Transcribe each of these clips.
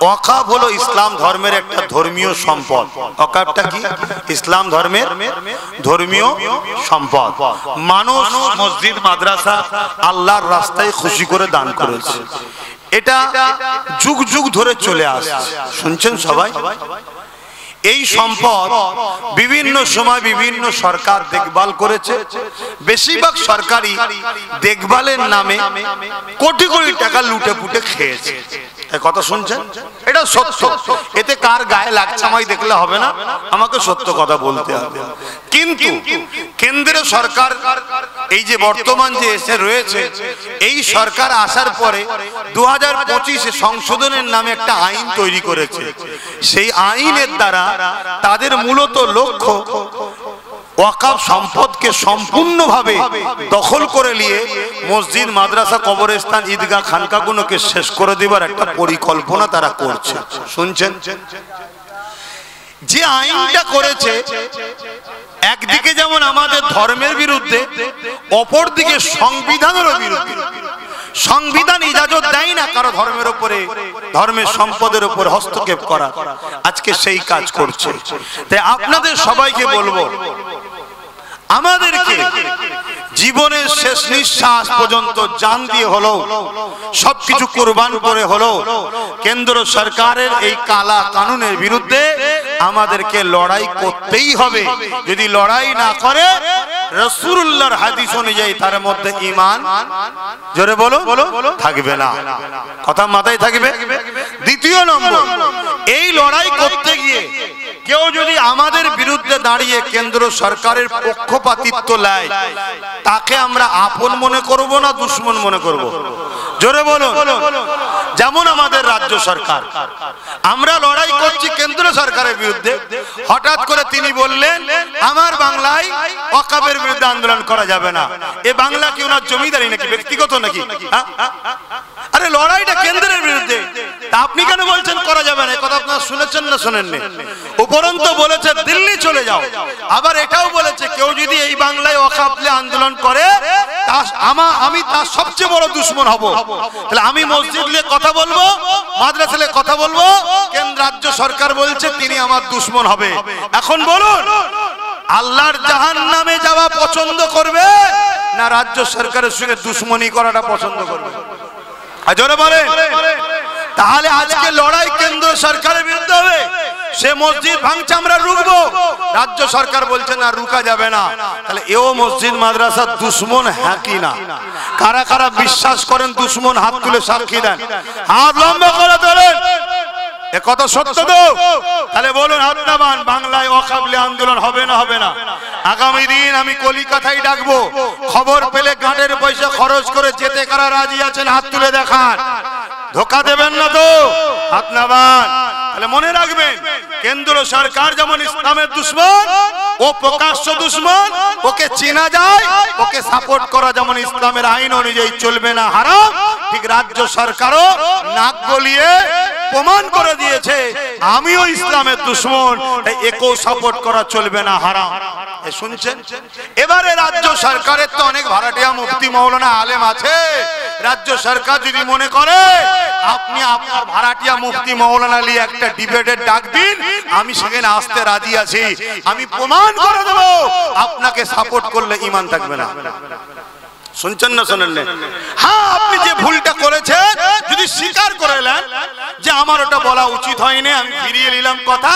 ওয়াকফ হলো ইসলাম ধর্মের একটা ধর্মীয় সম্পদ। ওয়াকফটা কি? ইসলাম ধর্মের ধর্মীয় সম্পদ। মানুষ মসজিদ মাদ্রাসা আল্লাহর রাস্তায় খুশি করে দান করেছে। এটা যুগ যুগ ধরে চলে আসছে, শুনছেন সবাই। এই সম্পদ বিভিন্ন সময় বিভিন্ন সরকার দেখভাল করেছে। বেশিরভাগ সরকারি দেখভালের নামে কোটি কোটি টাকা লুটে পুটে খেয়েছে। কথা শুনছেন? এটা সত্য। এতে কার গায়ে লাগছে আমায় দেখলে হবে না, আমাকে সত্য কথা বলতে হবে। কিন্তু কেন্দ্রের সরকার এই যে বর্তমান যে এসে রয়েছে, এই সরকার আসার পরে 2025-এ সংশোধনের নামে একটা আইন তৈরি করেছে। সেই আইনের দ্বারা তাদের মূলত লক্ষ্য ওয়াকফ সম্পদকে সম্পূর্ণভাবে দখল করে নিয়ে মসজিদ মাদ্রাসা কবরস্থান ঈদগাহ খানকাগুলোকে শেষ করে দেবার একটা পরিকল্পনা তারা করছে। শুনছেন? যে আইনটা করেছে একদিকে যেমন আমাদের ধর্মের বিরুদ্ধে, অপরদিকে সংবিধানেরও বিরুদ্ধে। সংবিধান ইজাজত দেয় না কারো ধর্মের উপরে, ধর্মের সম্পদের উপরে হস্তক্ষেপ করা। আজকে সেই কাজ করছে। তাই আপনাদের সবাইকে বলবো, আমাদেরকে জীবনের শেষ নিঃশ্বাস পর্যন্ত জান দিয়ে হলো, সবকিছু কুরবান করে হলো কেন্দ্র সরকারের এই কালা কানুনের বিরুদ্ধে আমাদেরকে লড়াই করতেই হবে। যদি লড়াই না করে, রাসূলুল্লাহর হাদিস অনুযায়ী তার মধ্যে ঈমান, জোরে বলো, থাকবে না। কথা মাথায় থাকবে। দ্বিতীয় নম্বর, এই লড়াই করতে গিয়ে কেউ যদি আমাদের বিরুদ্ধে দাঁড়িয়ে কেন্দ্র সরকারের পক্ষপাতিত্ব নেয়, তাকে আমরা আপন মনে করব না দুশমন মনে করব? জোরে বলো। যেমন আমাদের রাজ্য সরকার, আমরা লড়াই করছি কেন্দ্র সরকারের বিরুদ্ধে, হঠাৎ করে তিনি বললেন আমার বাংলায় ওয়াকফের বিরুদ্ধে আন্দোলন করা যাবে না। এ বাংলা কি ওনার জমিদারি নাকি, ব্যক্তিগত নাকি? আরে লড়াইটা কেন্দ্রের বিরুদ্ধে, তা আপনি কেন বলছেন করা যাবে না? কথা আপনারা শুনেছেন না শোনেননি? উপরন্তু বলেছে দিল্লি চলে যাও। আবার এটাও বলেছে কেউ যদি এই বাংলায় ওয়াকফ নিয়ে আন্দোলন করে, আমি তার সবচেয়ে বড় দুশমন হব। তাহলে আমি মসজিদ নিয়ে কথা বলবো, মাদ্রাসা নিয়ে কথা বলবো, কেন্দ্র রাজ্য সরকার বলছে তিনি আমার দুশমন হবে। এখন বলুন, আল্লাহর জাহান্নামে যাওয়া পছন্দ করবে না রাজ্য সরকারের সঙ্গে দুশমনি করাটা পছন্দ করবে? জোরে বলে। তাহলে আজকে লড়াই কেন্দ্র সরকারের বিরুদ্ধে হবে। সে মসজিদ ভাঙছে, আমরা রুখবো। রাজ্য সরকার বলছে না, রুকা যাবে না। তাহলে এও মসজিদ মাদ্রাসার দুশমন হ্যাঁ কি না? কারা কারা বিশ্বাস করেন দুশমন? হাত তুলে সাক্ষী দেন, হাত লম্বা করে তোলেন। এ কথা সত্য তো? তাহলে বলুন হাত নামান, বাংলায় ওয়াকফ নিয়ে আন্দোলন হবে না হবে না? আগামী দিন আমি কলিকাতায় ডাকবো। খবর পেলে গাঁটের পয়সা খরচ করে যেতে কারা রাজি আছেন হাত তুলে দেখান। ধোকা দেবেন না তো? হাত নামান। তাহলে মনে রাখবেন, কেন্দ্র সরকার যেমন ইসলামের দুশমন, ও প্রকাশ্য দুশমন, ওকে চেনা যায়, ওকে সাপোর্ট করা যেমন ইসলামের আইন অনুযায়ী চলবে না, হারাম, ঠিক রাজ্য সরকারও নাক গলিয়ে প্রমাণ করে দিয়েছে আমিও ইসলামের দুশমন, তাই একেও সাপোর্ট করা চলবে না, হারাম। শুনছেন? এবারে রাজ্য সরকারের তো অনেক ভাড়াটিয়া মুফতি মাওলানা আলেম আছে। রাজ্য সরকার যদি মনে করে আপনি আপনার ভাড়াটিয়া মুফতি মাওলানা নিয়ে একটা ডিবেটের ডাক দিন, আমি সেখানে আসতে রাজি আছি, আমি প্রমাণ করে দেব আপনাকে সাপোর্ট করলে ঈমান থাকবে না। শুনছেন না শোনেন না? হ্যাঁ, আপনি যে ভুলটা করেছেন যদি স্বীকার করে নেন যে আমার ওটা বলা উচিত হয়নি, আমি ফিরিয়ে নিলাম কথা,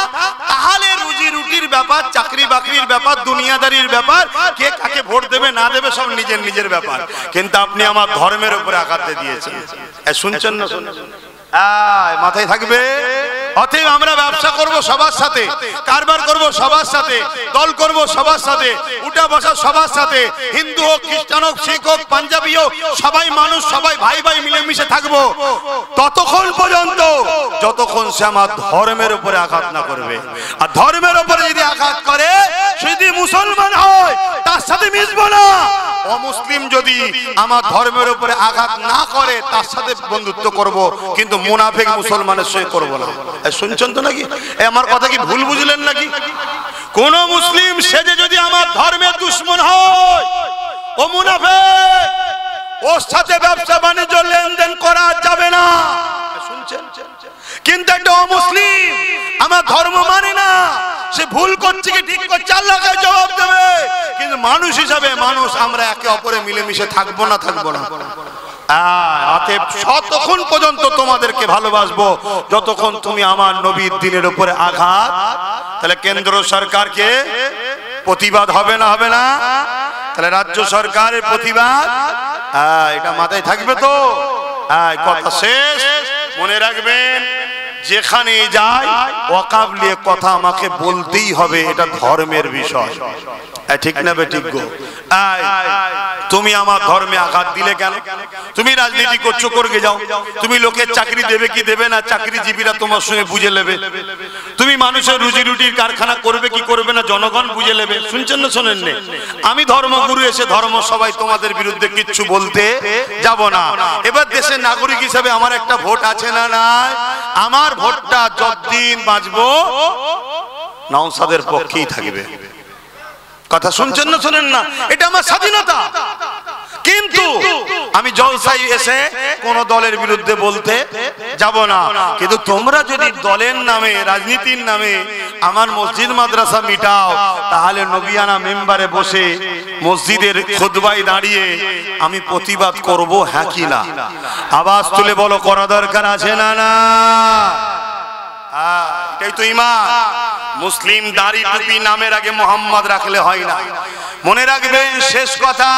তাহলে রুজি রুটির ব্যাপার, চাকরি বাকরির ব্যাপার, দুনিয়াদারির ব্যাপার, কে কাকে ভোট দেবে না দেবে সব নিজের নিজের ব্যাপার। কিন্তু আপনি আমার ধর্মের উপরে আঘাত দিয়েছেন। শুনছেন না শোনেন? মাথায় থাকবে। অতএব আমরা ব্যবসা করব সবার সাথে, কারবার করব সবার সাথে, দল করব সবার সাথে, উঠা বসা সবার সাথে, হিন্দু হোক, খ্রিস্টান হোক, শিখ হোক, পাঞ্জাবি হোক, সবাই মানুষ, সবাই ভাই ভাই মিলেমিশে থাকবো ততক্ষণ পর্যন্ত যতক্ষণ সে আমার ধর্মের উপরে আঘাত না করবে। আর ধর্মের উপরে যদি আঘাত করে, যদি মুসলমান হয় তার সাথে মিশবো না। অমুসলিম যদি আমার ধর্মের উপরে আঘাত না করে তার সাথে বন্ধুত্ব করব, কিন্তু মুনাফিক মুসলমানের সঙ্গে করব না। শুনছেন তো নাকি? আমার কথা কি ভুল বুঝলেন নাকি? কোন মুসলিম সেজে যদি আমার ধর্মের দুশমন হয়, ও মুনাফিক, ওর সাথে ব্যবসা বাণিজ্য লেনদেন করা যাবে না। শুনছেন? কিন্তু একটা অমুসলিম আমার ধর্ম মানে না, সে ভুল করছে কি ঠিক করছে আল্লাহকে জবাব দেবে। কিন্তু মানুষ হিসাবে মানুষ আমরা একে অপরে মিলেমিশে থাকবো না থাকবো না। অতএব ততক্ষণ পর্যন্ত তোমাদেরকে ভালোবাসবো যতক্ষণ তুমি আমার নবীর দ্বীনের উপরে আঘাত। তাহলে কেন্দ্র সরকারকে প্রতিবাদ হবে না হবে না? তাহলে রাজ্য সরকারের প্রতিবাদ এটা মাথায় থাকবে তো? কথা শেষ। মনে রাখবেন যেখানে যাই ওয়াকাব নিয়ে কথা আমাকে বলতেই হবে, এটা ধর্মের বিষয়। ঠিক না বেঠিক গো? তুমি আমার ধর্মে আঘাত দিলে কেন? তুমি রাজনীতি করছো, করবে যাও। তুমি লোকের চাকরি দেবে কি দেবে না, চাকরিজীবীরা তোমার সঙ্গে বুঝে নেবে। তুমি মানুষের রুজি রুটির কারখানা করবে কি করবে না, জনগণ বুঝে নেবে। শুনছেন না শোনেন না? আমি ধর্মগুরু এসে ধর্ম সবাই তোমাদের বিরুদ্ধে কিচ্ছু বলতে যাব না। এবার দেশের নাগরিক হিসেবে আমার একটা ভোট আছে না নাই? আমার ভোটটা যতদিন বাঁচবো নওশাদের পক্ষেই থাকবে। কথা শুনছেন না শোনেন না? এটা আমার স্বাধীনতা। কিন্তু আমি জলসায় এসে কোন দলের বিরুদ্ধে বলতে যাব না। কিন্তু তোমরা যদি দলের নামে রাজনীতির নামে আমার মসজিদ মাদ্রাসা মিটাও, তাহলে নবিয়ানা মেম্বারে বসে মসজিদের খুতবায় দাঁড়িয়ে আমি প্রতিবাদ করব, হ্যাঁ কি না? আওয়াজ তুলে বলো, করা দরকার আছে না না? এটাই তো ঈমান। মুসলিম দাড়ি টুপি নামের আগে মোহাম্মদ রাখলে হয় না। মনে রাখবেন শেষ কথা,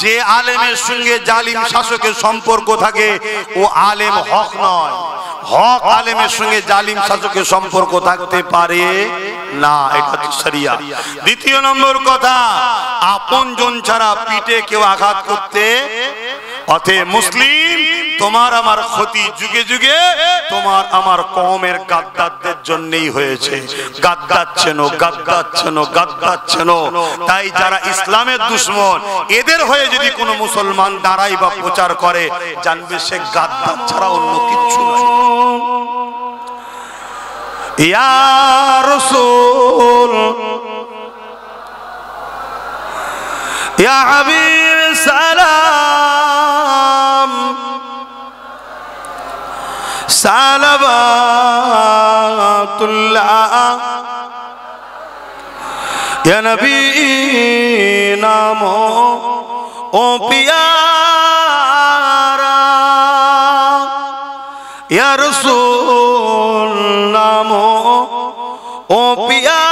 যে আলেমের সঙ্গে জালিম শাসকের সম্পর্ক থাকে ও আলেম হক নয়। হক আলেমের সঙ্গে জালিম শাসকের সম্পর্ক থাকতে পারে না, এটা তো শরিয়া। দ্বিতীয় নম্বর কথা, আপনজন ছাড়া পিঠে কেউ আঘাত করতে। অতএব মুসলিম তোমার আমার ক্ষতি যুগে যুগে তোমার আমার কওমের গাদ্দারদের জন্যই হয়েছে। গাদ্দাচ্ছেন গাদ্দাচ্ছেন গাদ্দাচ্ছেন। তাই যারা ইসলামের দুশমন, এদের হয়ে যদি কোনো মুসলমান দাঁড়ায় বা প্রচার করে, জানবে সে গাদ্দার ছাড়া অন্য কিচ্ছু নয়। ইয়া রাসূল ইয়া হাবিব সালাম সালাওয়াতুল্লাহ ইয়া নবী নামো ও পিয়ারা ইয়া রাসূল নামো ও পিয়ারা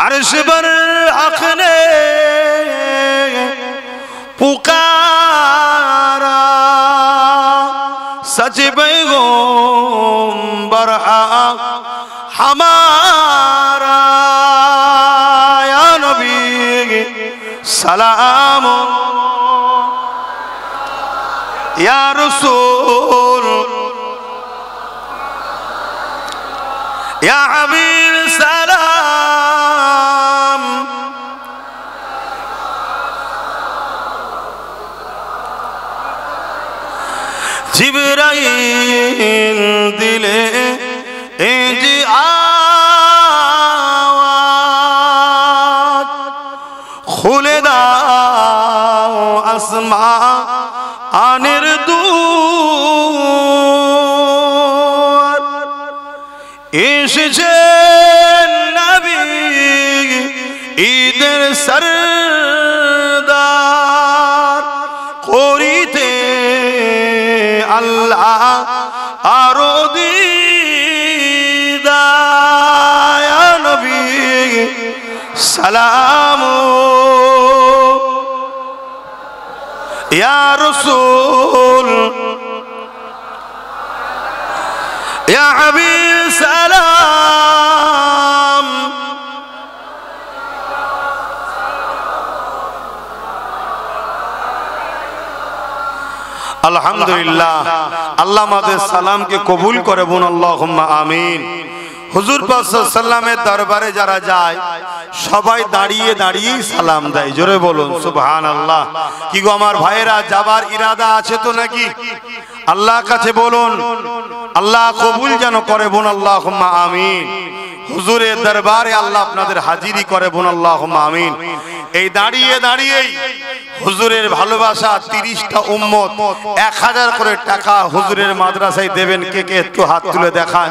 अर्श पर हक ने पुकारा सच पैगंबर हमारा या नबी सलाम या रसूल या हबीब सलाम। जिब्राइल दिले इंज आवाज खुले दाओ আসমানের দুয়ার এসেছেন নবী ঈদের সরদার করিতে আল্লাহ আরো দিদার ইয়া নবী সালাম ইয়া রাসূল ইয়া হাবিব সালাম। আলহামদুলিল্লাহ, আল্লাহ আমাদের সালামকে কবুল করে বলুন আল্লাহুম্মা আমিন। হুজুর পাক সাল্লাল্লাহু আলাইহি ওয়াসাল্লামের দরবারে যারা যায় সবাই দাঁড়িয়ে দাঁড়িয়ে সালাম দেয়। জোরে বলুন সুবহানাল্লাহ। কি গো আমার ভাইরা, যাবার ইরাদা আছে তো নাকি? আল্লাহর কাছে বলুন, আল্লাহ কবুল যেন করে বলুন আল্লাহুম্মা আমিন। হুজুরের দরবারে আল্লাহ আপনাদের হাজিরি করে বলুন আল্লাহুম্মা আমিন। এই দাঁড়িয়ে দাঁড়িয়েই হুজুরের ভালোবাসা 30টা উম্মত 1000 করে টাকা হুজুরের মাদ্রাসায় দেবেন। কে কে একটু হাত তুলে দেখান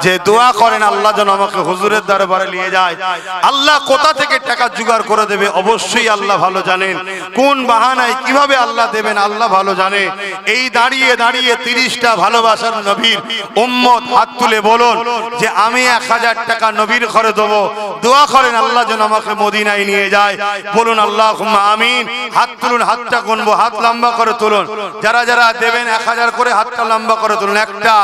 যে দোয়া করেন আল্লাহ যেন আমাকে হুজুরের দরবারে নিয়ে যায়। আল্লাহ কোথা থেকে টাকা জোগাড় করে দেবে অবশ্যই আল্লাহ ভালো জানেন, কোন বাহানায় কিভাবে আল্লাহ দেবেন আল্লাহ ভালো জানে। এই দাঁড়িয়ে দাঁড়িয়ে 30টা ভালোবাসার নবীর উম্মত হাত তুলে বলুন যে আমি 1000 টাকা নবীর ঘরে দেবো, দোয়া করেন আল্লাহ যেন আমাকে মদিনায় নিয়ে যায়। বলুন আল্লাহুম্মা আমিন। হাত তুলুন, হাতটা গুনবো, হাত লম্বা করে তুলুন। যারা যারা দেবেন 1000 করে হাতটা লম্বা করে তুলুন। 1টা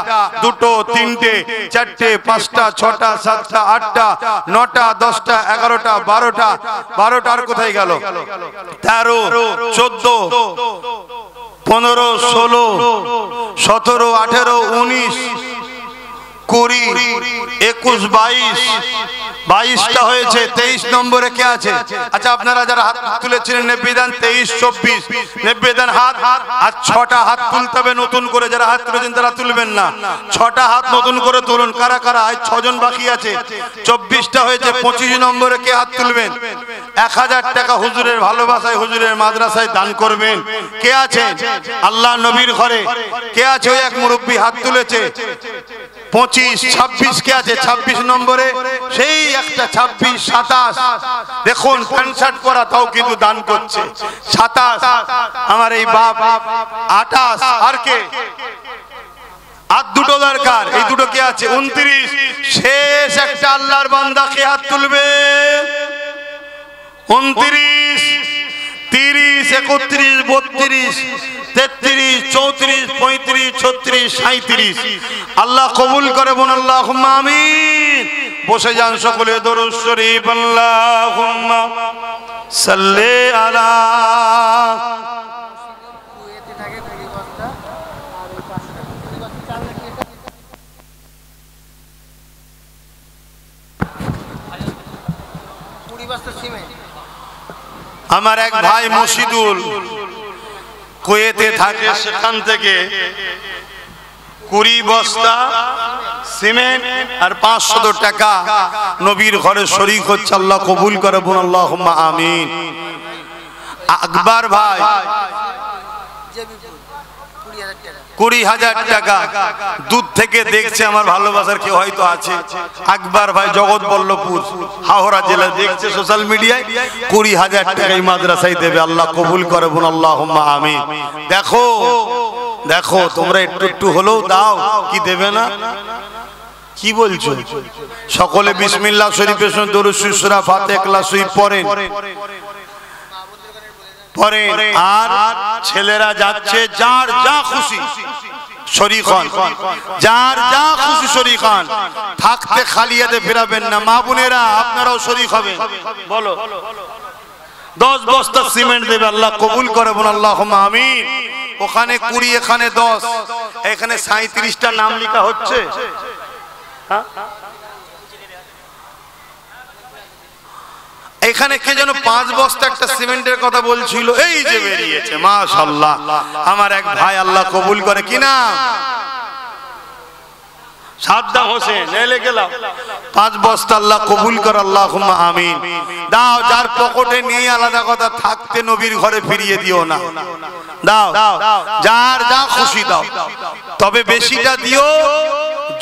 2টো 3টে 4টে 5টা 6টা 7টা 8টা 9টা 10টা 11টা 12টা 12টার কোথায় গেল? 13 14 15 16 17 18 19 20 21 22 22টা হয়েছে। 23 নম্বরে কে আছে? আচ্ছা আপনারা যারা হাত তুলেছিলেন নেবেদান 23 24 নেবেদান হাত। আর 6টা হাত তুলতে হবে নতুন করে। যারা হাত তুলেছেন তারা তুলবেন না, 6টা হাত নতুন করে তুলুন। কারা কারা? আজ 6 জন বাকি আছে। 24টা হয়েছে। 25 নম্বরে কে হাত তুলবেন? 1000 টাকা হুজুরের ভালোবাসায় হুজুরের মাদ্রাসায় দান করবেন। কে আছে আল্লাহ নবীর ঘরে? কে আছে? ওই এক মুরব্বী হাত তুলেছে। 25 26 কে আছে? 26 নম্বরে সেই একটা 26 27 দেখুন প্যান্ট শার্ট পরা তাও কিন্তু দান করছে। 27 আমার এই বাপ। 28 আর কে? আর 2টো দরকার, এই 2টো কে আছে? 29 শেষ একটা আল্লাহর বান্দা কে হাত তুলবে? 29 30 31 32 33 34 35 36 37 আল্লাহ কবুল করে। বোন আল্লাহুম্মা আমিন। বসে যান সকলে দরুদ শরীফ আল্লাহুম্মা সাল্লি আলা। আমার এক ভাই মসজিদুল কুয়েতে থাকে, সেখান থেকে 20 বস্তা সিমেন্ট আর 500 টাকা নবীর ঘরে শরীক হচ্ছে। আল্লাহ কবুল করে। বলুন আল্লাহুম্মা আমিন। আকবর ভাই 20,000 টাকা দূর থেকে দেখছে। আমার ভালোবাসার কেউ হয়তো আছে। আকবর ভাই জগৎবল্লভপুর হাওড়া জেলা দেখছে সোশ্যাল মিডিয়ায়। 20,000 টাকা এই মাদ্রাসায় দেবে। আল্লাহ কবুল করে। বলুন আল্লাহুম্মা আমিন। দেখো দেখো তোমরা একটু একটু হলেও দাও, কি দেবে না? কি বলছো? সকলে বিসমিল্লাহ শরীফের সঙ্গে দরুদ শরীফ সূরা ফাতিহা ইখলাস শরীফ পড়েন। আর ছেলেরা যাচ্ছে যার যা খুশি শরীক হন, যার যা খুশি শরীক হন। থাকতে খালি হাতে ফেরাবেন না। মা বোনেরা আপনারাও শরীক হবেন। বলো 10 বস্তা সিমেন্ট দেবে। আল্লাহ কবুল করে। বলুন আল্লাহুম্মা আমিন। ওখানে 20 এখানে 10 এখানে 37টা নাম লেখা হচ্ছে। এখানে কে যেন 5 বস্তা একটা সিমেন্টের কথা বলছিল, এই যে বেরিয়েছে মাশাআল্লাহ। আমার এক ভাই আল্লাহ কবুল করে। কি নাম? সাদ্দাম হোসেন। এলে গেলাম 5 বস্তা আল্লাহ কবুল করে। আল্লাহুম্মা আমিন। দাও, যার পকেটে নিয়ে আলাদা কথা, থাকতে নবীর ঘরে ফিরিয়ে দিও না। দাও যার যা খুশি দাও, তবে বেশিটা দিও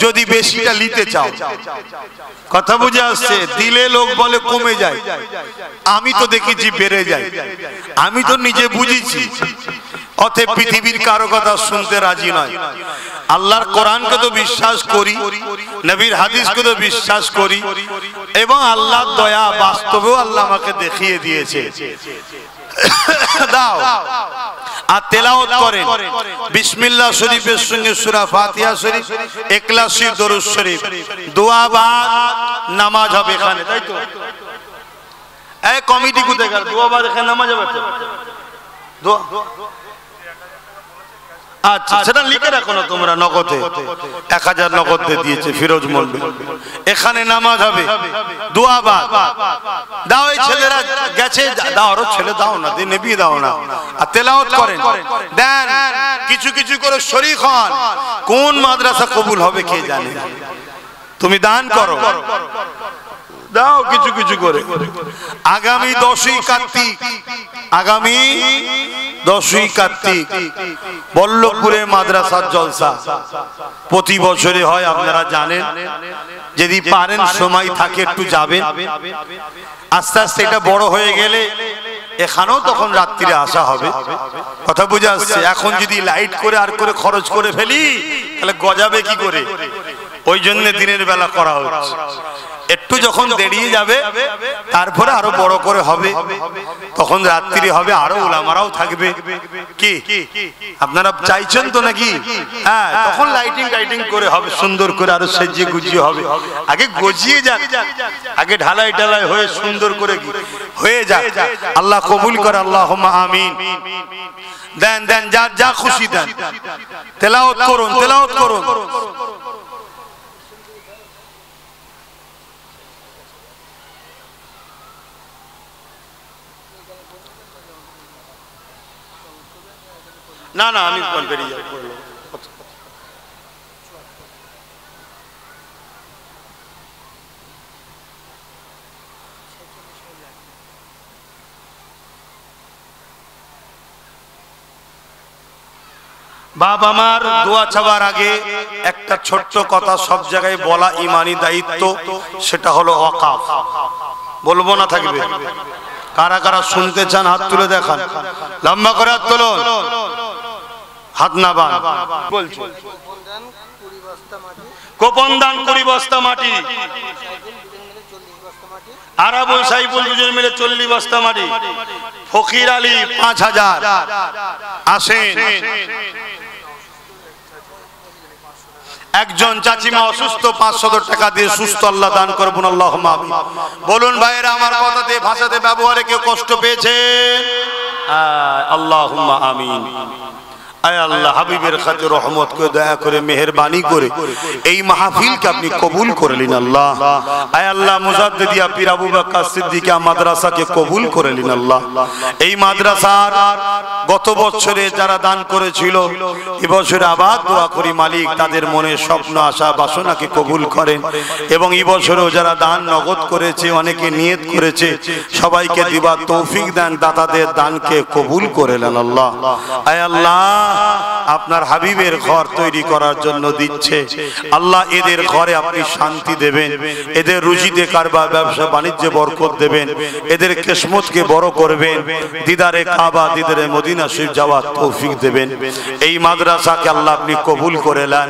যদি বেশিটা নিতে চাও। কথা বুঝে আসছে? দিলে লোক বলে কমে যায়, আমি তো দেখেছি বেড়ে যায়। আমি তো নিজে বুঝেছি। অতএব পৃথিবীর কারো কথা শুনতে রাজি নয়। আল্লাহর কোরআনকে তো বিশ্বাস করি, নবীর হাদিসকে তো বিশ্বাস করি, এবং আল্লাহর দয়া বাস্তবেও আল্লাহ আমাকে দেখিয়ে দিয়েছে। দাও আর তেলাওয়াত করেন বিসমিল্লাহ শরীফের সঙ্গে সূরা ফাতিহা শরীফ, ইখলাস শরীফ, দরুদ শরীফ। দোয়া বাদ নামাজ হবে এখানে, তাই তো? এই কমিটি কোথায় গেল? দোয়া বাদ এখানে নামাজ হবে তো? দোয়া আচ্ছা সেটা লিখে রাখো না তোমরা। নগদে 1000 নগদে দিয়েছে ফিরোজ মন্ডল। এখানে নামাজ হবে, দোয়া বাদ দাও। এই ছেলেরা গেছে, দাও আরো ছেলে দাও না, নেবি দাও না। আর তেলাওয়াত করেন, দেন কিছু কিছু করে শরীক হন। কোন মাদ্রাসা কবুল হবে কে জানে? তুমি দান করো, দাও কিছু কিছু করে। আগামী 10ই কার্তিক, আগামী 10ই কার্তিক বল্লভপুরে মাদ্রাসার জলসা প্রতি বছরে হয়, আপনারা জানেন। যদি পারেন সময় থাকে একটু যাবেন। আস্তে আস্তে এটা বড় হয়ে গেলে এখানেও তখন রাত্রিরে আসা হবে, কথা বুঝে আসছে। এখন যদি লাইট করে আর করে খরচ করে ফেলি তাহলে গজাবে কি করে, ওই জন্য দিনের বেলা করা হচ্ছে। একটু যখন দেরিয়ে যাবে তারপরে আরো বড় করে হবে, তখন রাত্রি হবে, আরো ওলামারাও থাকবে। কি আপনারা চাইছেন তো নাকি? হ্যাঁ, তখন লাইটিং টাইটিং করে হবে, সুন্দর করে আরো সেজিয়ে গুজিয়ে হবে। আগে গজিয়ে যাক, আগে ঢালাই ঢালাই হয়ে সুন্দর করে হয়ে যাক। আল্লাহ কবুল করে, আল্লাহুম্মা আমিন। দেন দেন, যা যা খুশি দেন, তেলাওয়াত করুন, তেলাওয়াত করুন। না না, আমি বেরিয়ে যাবো। বাপ আমার, দোয়া চাওয়ার আগে একটা ছোট্ট কথা সব জায়গায় বলা ইমানি দায়িত্ব, সেটা হলো ওয়াকাফ। বলবো না থাকবে? কারা কারা শুনতে চান হাত তুলে দেখান, লম্বা করে হাত তুলুন, হাত না বান। বলছি কোপন দান 20 বস্তা মাটি, আরাবুল সাইফুল দুজন মিলে 40 বস্তা মাটি, ফকির আলী 5000 আসেন। একজন চাচিমা অসুস্থ, 500 টাকা দিয়ে সুস্থ আল্লাহ দান করবেন, আল্লাহুম্মা আমিন। বলুন ভাইয়েরা, আমার কথাতে ভাষাতে ব্যবহারে কেউ কষ্ট পেয়েছে? আল্লাহুম্মা আমিন। আয় আল্লাহ, হাবিবের খাতির রহমত করে দয়া করে মেহেরবানি করে এই মাহফিলকে আপনি কবুল করে নিন আল্লাহ। আয় আল্লাহ, মুজাদ্দিদিয়া পীর আবু বকর সিদ্দিকিয়া মাদ্রাসাকে কবুল করে নিন আল্লাহ। এই মাদ্রাসার গত বছরে যারা দান করেছিল, এবছরে আবার দোয়া করি মালিক তাদের মনে স্বপ্ন আশা বাসনাকে কবুল করেন, এবং এবছরেও যারা দান নগদ করেছে, অনেকে নিয়ত করেছে, সবাইকে দিবার তৌফিক দেন, দাতাদের দানকে কবুল করে নেন আল্লাহ। আয় আল্লাহ, আপনার হাবিবের ঘর তৈরি করার জন্য দিচ্ছে আল্লাহ, এদের ঘরে আপনি শান্তি দেবেন, এদের রুজিতে কারবার ব্যবসা বাণিজ্যে বরকত দেবেন, এদের কিসমতকে বড় করবেন, দিদারে কাবা দিদারে মদিনা শরীফ যাওয়ার তৌফিক দেবেন। এই মাদ্রাসাকে আল্লাহ আপনি কবুল করে নেন।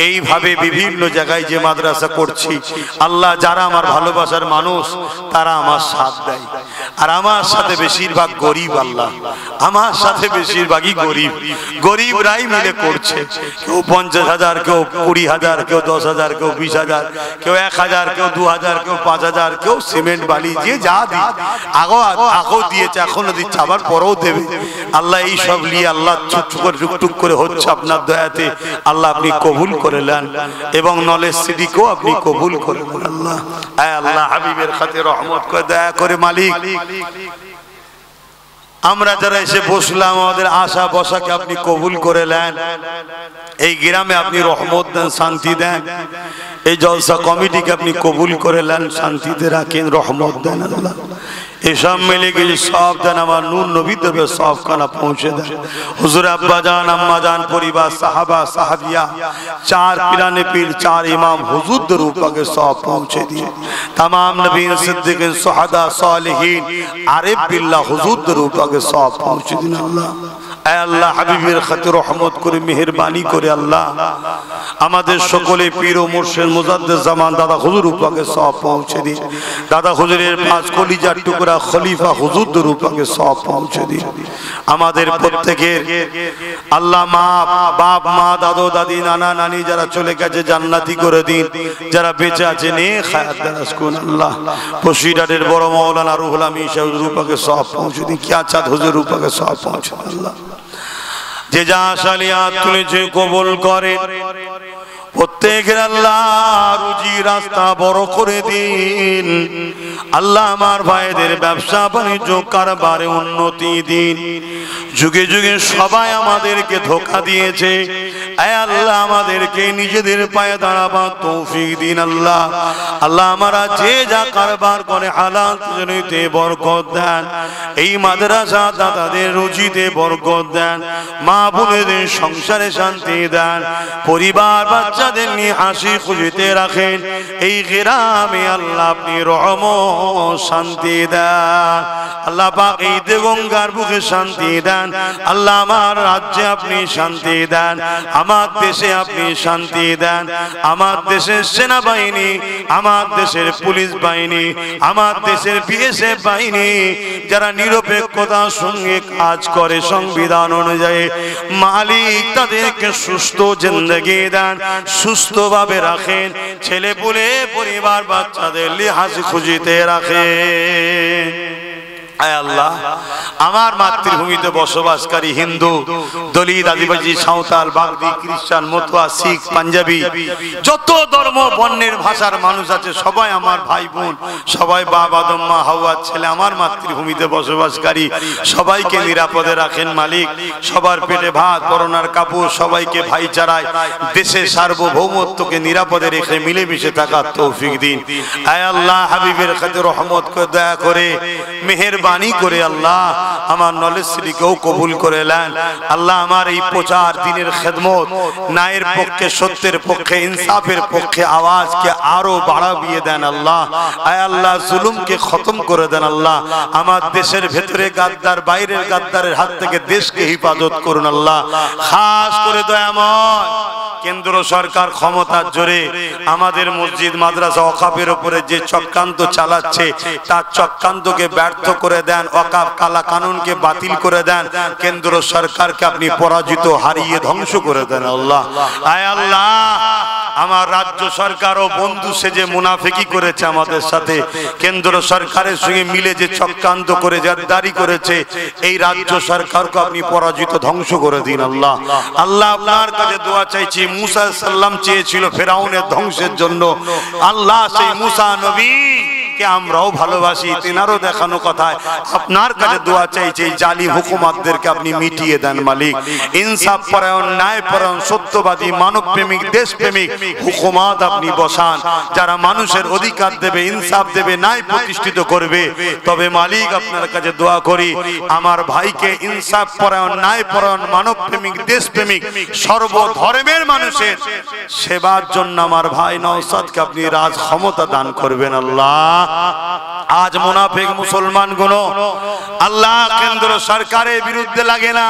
এইভাবে বিভিন্ন জায়গায় যে মাদ্রাসা করছি আল্লাহ, যারা আমার ভালোবাসার মানুষ তারা আমার সাথ দেয়, আর আমার সাথে বেশিরভাগ গরিব আল্লাহ, আমার সাথে বেশিরভাগই গরিব, গরিবরাই মিলে করছে। কেউ 50,000, কেউ 20,000, কেউ 10,000, কেউ 20,000, কেউ 1,000, কেউ 2,000, কেউ 5,000, কেউ সিমেন্ট বালি, যে যা দিয়ে আগেও দিয়েছে, এখনো দিচ্ছে, আবার পরেও দেবে আল্লাহ। এই সব নিয়ে আল্লাহ টুকটুক করে হচ্ছে আপনার দয়াতে আল্লাহ আপনি কবুল করে নেন, এবং নলেজ সিডিকেও আপনি কবুল করে নেন আল্লাহ। আয় আল্লাহ, হাবিবের খাতির রহমত করে দয়া করে মালিক, আমরা যারা এসে বসলাম আমাদের আশা বসাকে আপনি কবুল করে নেন। এই গ্রামে আপনি রহমত দেন, শান্তি দেন। এই জলসা কমিটিকে আপনি কবুল করে নেন, শান্তিতে রাখেন, রহমত দেন আল্লাহ। এসব মিলে গেছে সব দেন, আমার নূর নবী দেবে সব খানা পৌঁছে দেন। হুজুর আব্বা জান আম্মা জান পরিবার সাহাবা সাহাবিয়া, 4 পিরানে পীর, 4 ইমাম হুজুরদের উপরে সব পৌঁছে দিয়ে, तमाम নবীন সিদ্দিকিন সুহাদা সালেহিন আরিফ বিল্লাহ হুজুরদের উপরে সব পৌঁছে দিন আল্লাহ। আয় আল্লাহ, হাবিবের খাতির রহমত করে মেহেরবানি করে আল্লাহ আমাদের সকলে পীর ও মুর্শিদ মুজাদ্দিদ জামান দাদা হুজুর উপরে সব পৌঁছে দিন। দাদা হুজুরের 5 কলিজার টুকরা খলিফা হুজুরদের উপরে সব পৌঁছে দিন। আমাদের প্রত্যেকের আল্লাহ মা বাপ মা দাদু দাদি নানা নানি যারা চলে গেছে জান্নাতি করে দিন, যারা বেঁচে আছে নেক হায়াত দারাজ করুন আল্লাহ। বসিরহাটের বড় মাওলানা রুহুল আমিন সাহেব উপরে সব পৌঁছে দিন, কিয়া চাঁদ হুজুর উপরে সব পৌঁছে দিন আল্লাহ। যে যা আশালিয়াত তুলেছে কবুল করে, প্রত্যেকের আল্লাহ রুজি রাস্তা বড় করে দিন আল্লাহ। আমার ভাইদের ব্যবসা বাণিজ্য কারবারে উন্নতি দিন। যুগে যুগে সবাই আমাদেরকে ধোঁকা দিয়েছে, আয় আল্লাহ আমাদেরকে নিজেদের পায়ে দাঁড়াবার তৌফিক দিন আল্লাহ। আল্লাহ আমরা যে যা কারবার করে হালাল রুজিতে বরকত দেন, এই মাদ্রাসা দাদাদের রুজিতে বরকত দেন, মা বোনেদের সংসারে শান্তি দেন, পরিবার বাচ্চাদের নিয়ে হাসি খুশিতে রাখেন। এই গ্রামে আল্লাহ আপনি রহমত শান্তি দেন আল্লাহ পাক, এই দেগঙ্গার বুকে শান্তি দেন আল্লাহ। আমার রাজ্যে আপনি শান্তি দেন, আমার দেশে আপনি শান্তি দেন। আমার দেশের সেনাবাহিনী, আমার দেশের পুলিশ বাহিনী, আমার দেশের বিএসএফ বাহিনী যারা নিরপেক্ষতার সঙ্গে কাজ করে সংবিধান অনুযায়ী, মালিক তাদেরকে সুস্থ জিন্দেগি দেন, সুস্থভাবে রাখেন, ছেলে পুলে পরিবার বাচ্চাদের হাসি খুশিতে রাখেন। আয় আল্লাহ আমার মাতৃভূমিতে বসবাসকারী হিন্দু, দলিত, আদিবাসী, সাঁওতাল, বাগদি, খ্রিস্টান, মতুয়া, শিখ, পাঞ্জাবি, যত ধর্ম বর্ণের ভাষার মানুষ আছে সবাই আমার ভাই বোন, সবাই বাপ আদম মা হাওয়ার ছেলে। আমার মাতৃভূমিতে বসবাসকারী সবাইকে নিরাপদে রাখেন মালিক, সবার পেটে ভাত পরনার কাপড়, সবাইকে ভাইচারায় দেশের সার্বভৌমত্বকে নিরাপদে রেখে মিলেমিশে থাকার তৌফিক দিন। আয় আল্লাহ হাবিবের কাছে রহমত করে দয়া করে মেহেরবানি করে আল্লাহ আমার নলেজ সিটিকেও কবুল করে নেন আল্লাহ। আমার এই প্রচার দিনের খেদমত ন্যায়ের পক্ষে, সত্যের পক্ষে, ইনসাফের পক্ষে আওয়াজকে আরো বাড়াবিয়ে দেন আল্লাহ। আয় আল্লাহ জুলুমকে খতম করে দেন আল্লাহ। আমার দেশের ভেতরে গাদ্দার, বাইরের গাদ্দারের হাত থেকে দেশকে হিফাজত করুন আল্লাহ। খাস করে দয়াময় কেন্দ্র সরকার ক্ষমতার জোরে আমাদের মসজিদ মাদ্রাসা ওয়াকাফের উপরে যে চক্রান্ত চালাচ্ছে তার চক্রান্তকে ব্যর্থ করে দেন, ওয়াকাফ কালা কানুনকে বাতিল করে দেন, কেন্দ্র সরকারকে আপনি পরাজিত, হারিয়ে ধ্বংস করে দেন আল্লাহ। আয় আল্লাহ আমার রাজ্য সরকারও বন্ধু সেজে মুনাফিকি করেছে আমাদের সাথে, কেন্দ্র সরকারের সঙ্গে মিলে যে চক্রান্ত করে জারদারি করেছে, এই রাজ্য সরকারকে আপনি পরাজিত, ধ্বংস করে দিন আল্লাহ। আল্লাহ আপনার কাছে দোয়া চাইছি, মুসা সাল্লাম চেয়েছিল ফেরাউনের ধ্বংসের জন্য, আল্লাহ সেই মুসা নবী কে আমরাও ভালোবাসি, তেনারও দেখানো কথায় আপনার কাছে দোয়া চাইছি, জালিম হুকুমাতদেরকে আপনি মিটিয়ে দেন মালিক। ইনসাফ পরায়ণ, ন্যায় পরায়ণ, সত্যবাদী, মানব প্রেমিক, দেশ প্রেমিক হুকুমাত আপনি বসান, যারা মানুষের অধিকার দেবে, ইনসাফ দেবে, ন্যায় প্রতিষ্ঠিত করবে। তবে মালিক আপনার কাছে দোয়া করি আমার ভাইকে ইনসাফ পরায়ণ, ন্যায় পরায়ণ, মানব প্রেমিক, দেশ প্রেমিক, সর্বধর্মের মানুষের সেবার জন্য আমার ভাই নওশাদকে আপনি রাজ ক্ষমতা দান করবেন আল্লাহ। আজ মুনাফিক মুসলমান গুলো আল্লাহ কেন্দ্র সরকারের বিরুদ্ধে লাগে না,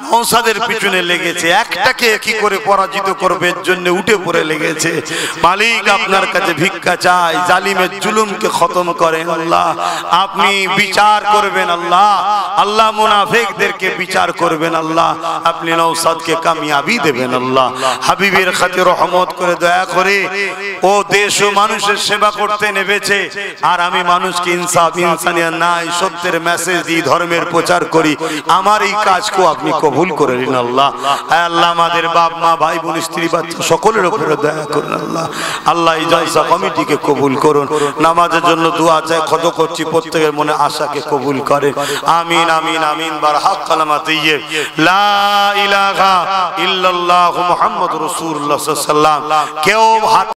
নওশাদের পিছনে লেগেছে, একটাকে কি করে পরাজিত করবে এর জন্য উঠে পড়ে লেগেছে। মালিক আপনার কাছে ভিক্ষা চাই, জালিমের জুলুমকে খতম করেন আল্লাহ, আপনি বিচার করবেন আল্লাহ। আল্লাহ মুনাফিকদেরকে বিচার করবেন আল্লাহ, আপনি নওশাদকে কামিয়াবি দেবেন আল্লাহ। হাবিবের খাতির রহমত করে দয়া করে ও দেশ ও মানুষের সেবা করতে নেমেছে, আর আমি মানুষকে ইনসাফ, ইনসানিয়ত, ন্যায়, সত্যের মেসেজ দিই, ধর্মের প্রচার করি। আমার এই কাজকে আপনি কবুল করে নিন আল্লাহ। আল্লাহ আমাদের বাপ মা, ভাই বোন, স্ত্রী বাচ্চা সকলের উপরে দয়া করুন আল্লাহ। আল্লাহ এই জলসা কমিটিকে কবুল করুন। নামাজের জন্য দোয়া চাই, খত করছি, প্রত্যেকের মনে আশাকে কবুল করেন। আমিন আমিন আমিন। বারহাক কালামাত তাইয়্যিব লা ইলাহা ইল্লাল্লাহু মুহাম্মাদুর রাসূলুল্লাহ সাল্লাল্লাহু আলাইহি ওয়াসাল্লাম। কেউ